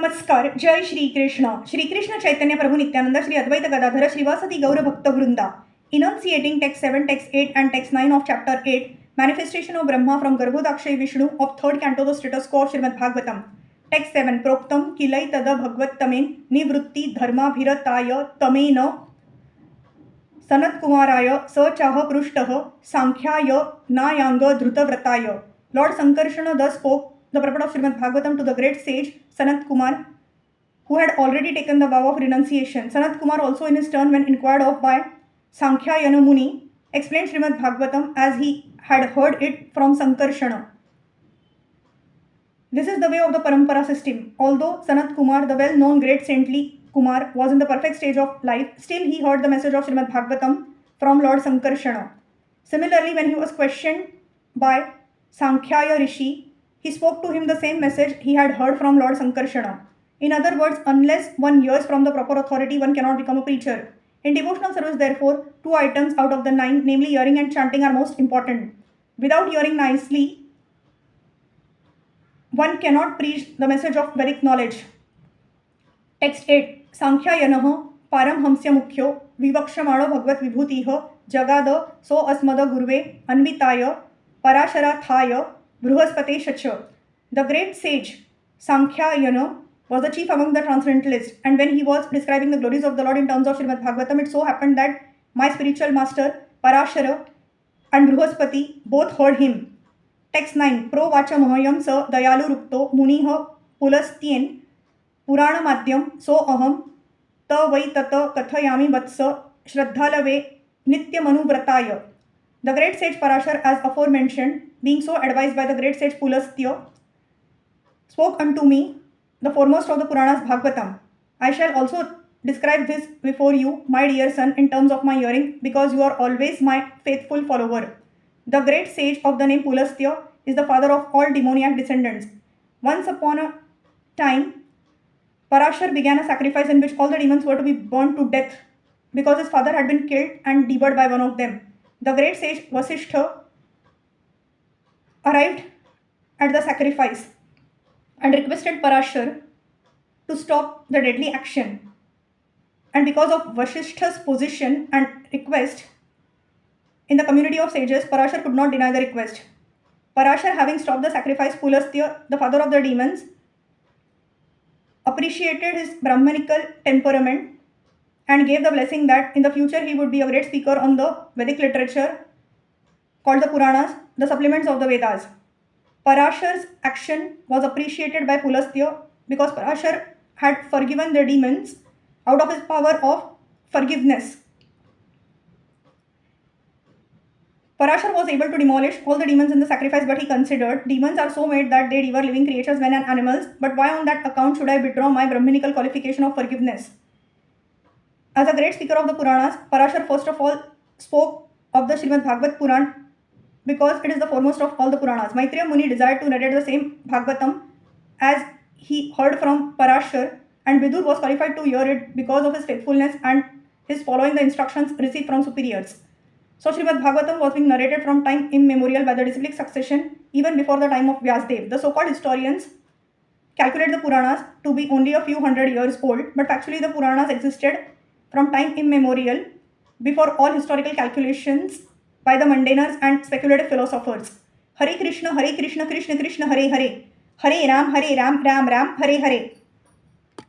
नमस्कार. जय श्रीकृष्ण. श्रीकृष्ण चैतन्य प्रभु नित्यानंद श्री अद्वैत गदाधर श्रीवासती गौर भक्त वृंदा. Enunciating text 7, text 8 and text 9 of chapter 8, manifestation of Brahma from Garbhodakshay Vishnu of 3rd canto the status quo of Srimad Bhagavatam. Text 7. Proktam kilai tada bhagavattamen nivrutti dharmabhirataya tamena Sanat Kumaraya sa chaha prushtah sankhya nayanga dhrutavrataya. Lord Sankarshana thus spoke the purport of Srimad Bhagavatam to the great sage Sanat Kumar, who had already taken the vow of renunciation. Sanat Kumar also in his turn, when inquired of by Sankhya Muni, explained Srimad Bhagavatam as he had heard it from Sankarshana. This is the way of the Parampara system. Although Sanat Kumar, the well-known great saintly Kumar, was in the perfect stage of life, still he heard the message of Srimad Bhagavatam from Lord Sankarshana. Similarly, when he was questioned by Sankhya Rishi, he spoke to him the same message he had heard from Lord Sankarshana. In other words, unless one hears from the proper authority, one cannot become a preacher. In devotional service, therefore, 2 items out of the 9, namely hearing and chanting, are most important. Without hearing nicely, one cannot preach the message of Vedic knowledge. Text 8. Sankhya Yanaha Paramhamsya Mukhyo Vivakshamano Bhagavad Vibhutiha Jagada So Asmada Gurve Anvitaya Parasharathaya Bruhaspate Shacha. The great sage Sankhya was the chief among the transcendentalists, and when he was describing the glories of the Lord in terms of Srimad Bhagavatam, it so happened that my spiritual master Parashara and Bruhaspati both heard him. Text 9. Pro Vacha Mahayam Sa Dayalu Rukto Muniha Pulastien Purana Madhyam So Aham Ta Vai Tata Kathayami Vatsa Shraddhalave Nityamanu The great sage Parashar, as aforementioned, being so advised by the great sage Pulastya, spoke unto me the foremost of the Puranas, Bhagavatam. I shall also describe this before you, my dear son, in terms of my hearing, because you are always my faithful follower. The great sage of the name Pulastya is the father of all demoniac descendants. Once upon a time, Parashar began a sacrifice in which all the demons were to be burned to death because his father had been killed and devoured by one of them. The great sage Vasishtha arrived at the sacrifice and requested Parashar to stop the deadly action. And because of Vasishtha's position and request in the community of sages, Parashar could not deny the request. Parashar, having stopped the sacrifice, Pulastya, the father of the demons, appreciated his Brahmanical temperament and gave the blessing that in the future he would be a great speaker on the Vedic literature called the Puranas, the supplements of the Vedas. Parashar's action was appreciated by Pulastya because Parashar had forgiven the demons out of his power of forgiveness. Parashar was able to demolish all the demons in the sacrifice, but he considered demons are so made that they devour living creatures, men and animals, but why on that account should I withdraw my Brahminical qualification of forgiveness? As a great speaker of the Puranas, Parashar first of all spoke of the Srimad Bhagavat Puran because it is the foremost of all the Puranas. Maitreya Muni desired to narrate the same Bhagavatam as he heard from Parashar, and Vidur was qualified to hear it because of his faithfulness and his following the instructions received from superiors. So Srimad Bhagavatam was being narrated from time immemorial by the disciplic succession even before the time of Vyasdev. The so-called historians calculate the Puranas to be only a few hundred years old, but actually the Puranas existed from time immemorial before all historical calculations by the mundaners and speculative philosophers. Hare Krishna, Krishna Krishna, Hare Hare, Hare Ram, Ram Ram, Hare Hare.